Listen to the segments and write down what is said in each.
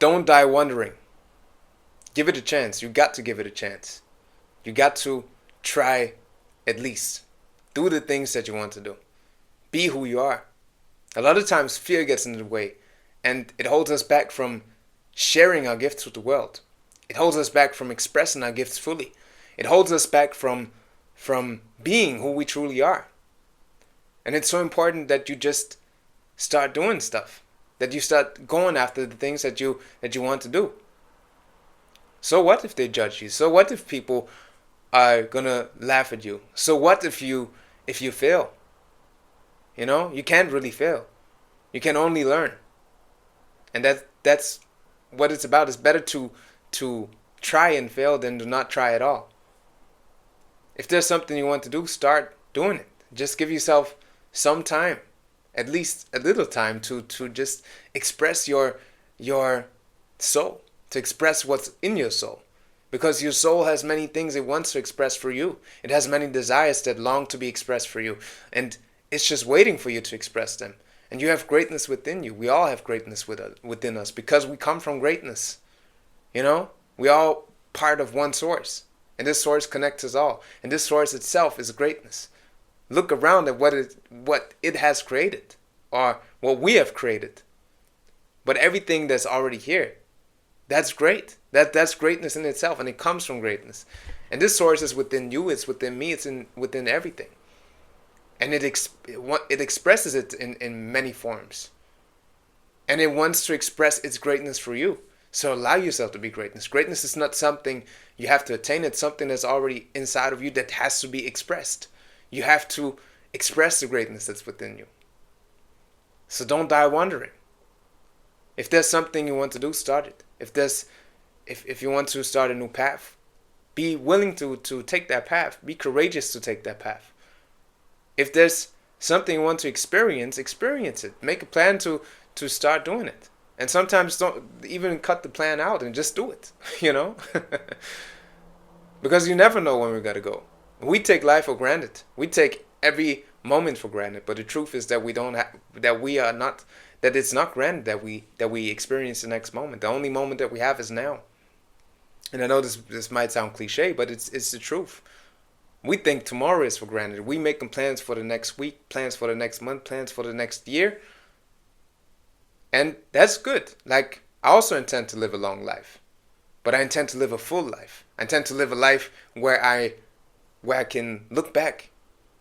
Don't die wondering. Give it a chance. You got to give it a chance. You got to try at least. Do the things that you want to do. Be who you are. A lot of times fear gets in the way and it holds us back from sharing our gifts with the world. It holds us back from expressing our gifts fully. It holds us back from being who we truly are. And it's so important that you just start doing stuff. That you start going after the things that you want to do. So what if they judge you? So what if people are gonna laugh at you? So what if you fail? You can't really fail. You can only learn. And that's what it's about. It's better to try and fail than to not try at all. If there's something you want to do, start doing it. Just give yourself some time, at least a little time to just express your soul, to express what's in your soul. Because your soul has many things it wants to express for you. It has many desires that long to be expressed for you. And it's just waiting for you to express them. And you have greatness within you. We all have greatness within us because we come from greatness. We all part of one source. And this source connects us all. And this source itself is greatness. Look around at what it has created, or what we have created. But everything that's already here, that's great. That's greatness in itself, and it comes from greatness. And this source is within you, it's within me, it's within everything. And it expresses it in many forms. And it wants to express its greatness for you. So allow yourself to be greatness. Greatness is not something you have to attain. It's something that's already inside of you that has to be expressed. You have to express the greatness that's within you. So don't die wondering. If there's something you want to do, start it. If you want to start a new path, be willing to take that path. Be courageous to take that path. If there's something you want to experience it. Make a plan to start doing it. And sometimes don't even cut the plan out and just do it, Because you never know when we're going to go. We take life for granted. We take every moment for granted. But the truth is that it's not granted that we experience the next moment. The only moment that we have is now. And I know this might sound cliche, but it's the truth. We think tomorrow is for granted. We making plans for the next week, plans for the next month, plans for the next year. And that's good. Like, I also intend to live a long life. But I intend to live a full life. I intend to live a life where I can look back,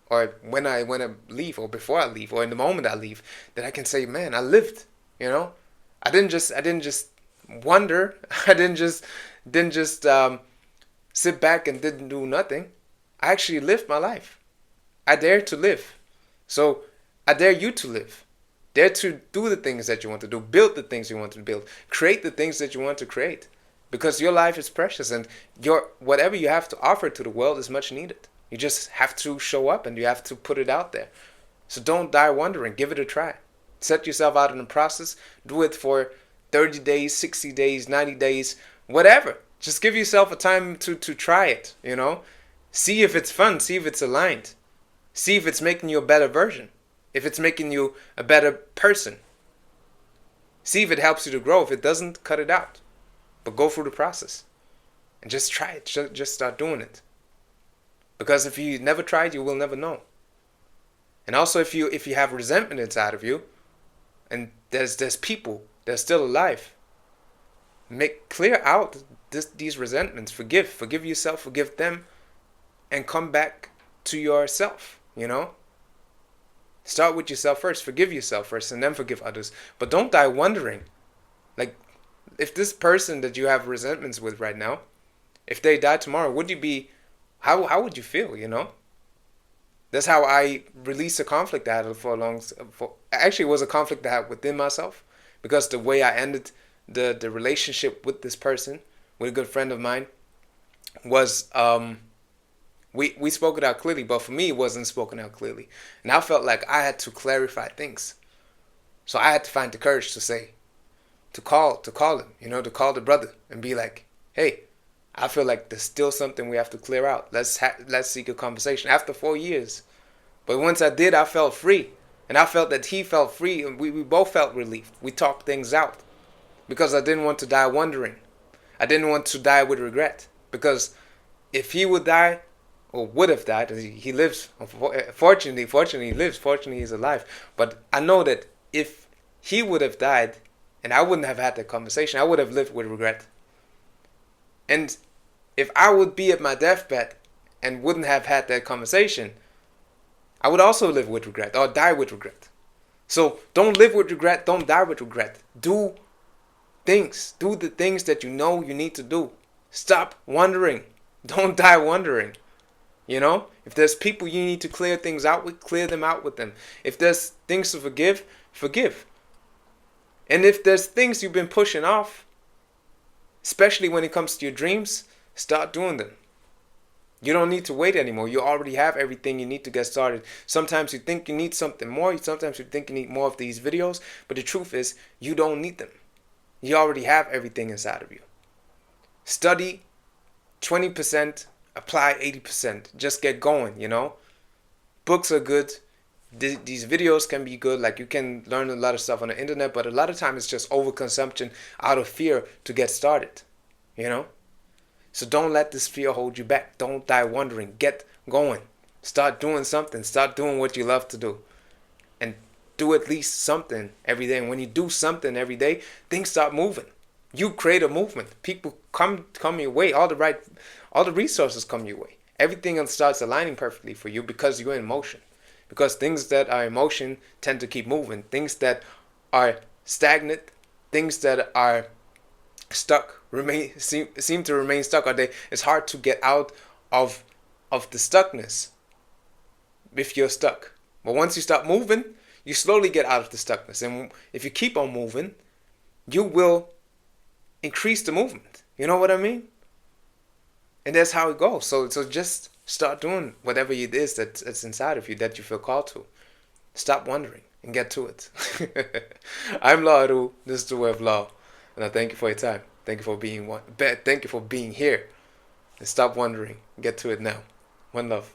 or when I leave, or before I leave, or in the moment I leave, that I can say, man, I lived. I didn't just wonder. I didn't just sit back and didn't do nothing. I actually lived my life. I dare to live. So I dare you to live. Dare to do the things that you want to do. Build the things you want to build. Create the things that you want to create. Because your life is precious, and whatever you have to offer to the world is much needed. You just have to show up and you have to put it out there. So don't die wondering. Give it a try. Set yourself out in the process. Do it for 30 days, 60 days, 90 days, whatever. Just give yourself a time to try it, See if it's fun. See if it's aligned. See if it's making you a better version. If it's making you a better person. See if it helps you to grow. If it doesn't, cut it out. But go through the process. And just try it. Just start doing it. Because if you never tried, you will never know. And also if you have resentment inside of you, and there's people that are still alive, clear out these resentments. Forgive yourself, forgive them, and come back to yourself, Start with yourself first. Forgive yourself first, and then forgive others. But don't die wondering. Like, if this person that you have resentments with right now, if they died tomorrow, would you be, how would you feel, That's how I released a conflict I had actually, it was a conflict I had within myself, because the way I ended the relationship with this person, with a good friend of mine, was, we spoke it out clearly, but for me, it wasn't spoken out clearly. And I felt like I had to clarify things. So I had to find the courage to call him, to call the brother and be like, hey, I feel like there's still something we have to clear out. Let's seek a conversation after 4 years. But once I did, I felt free. And I felt that he felt free, and we both felt relieved. We talked things out. because I didn't want to die wondering. I didn't want to die with regret, because if he would die, or would have died, he lives. Fortunately he lives. Fortunately he's alive. But I know that if he would have died, and I wouldn't have had that conversation, I would have lived with regret. And if I would be at my deathbed and wouldn't have had that conversation, I would also live with regret or die with regret. So don't live with regret. Don't die with regret. Do things. Do the things that you know you need to do. Stop wondering. Don't die wondering. You know, if there's people you need to clear things out with, clear them out with them. If there's things to forgive, forgive. And if there's things you've been pushing off, especially when it comes to your dreams, start doing them. You don't need to wait anymore. You already have everything you need to get started. Sometimes you think you need something more. Sometimes you think you need more of these videos. But the truth is, you don't need them. You already have everything inside of you. Study 20%, apply 80%. Just get going, you know. Books are good. These videos can be good. Like, you can learn a lot of stuff on the internet. But a lot of times it's just overconsumption out of fear to get started, you know. So don't let this fear hold you back. Don't die wondering. Get going. Start doing something. Start doing what you love to do. And do at least something every day. And when you do something every day, things start moving. You create a movement. People come your way. All the resources come your way. Everything else starts aligning perfectly for you because you're in motion. Because things that are in motion tend to keep moving. Things that are stagnant, things that are stuck seem to remain stuck, or it's hard to get out of the stuckness if you're stuck. But once you stop moving, you slowly get out of the stuckness. And if you keep on moving, you will increase the movement. You know what I mean? And that's how it goes. So just start doing whatever it is that's inside of you that you feel called to. Stop wondering and get to it. I'm Law Aru. This is the Way of Law. And I thank you for your time. Thank you for being here. And stop wondering. Get to it now. One love.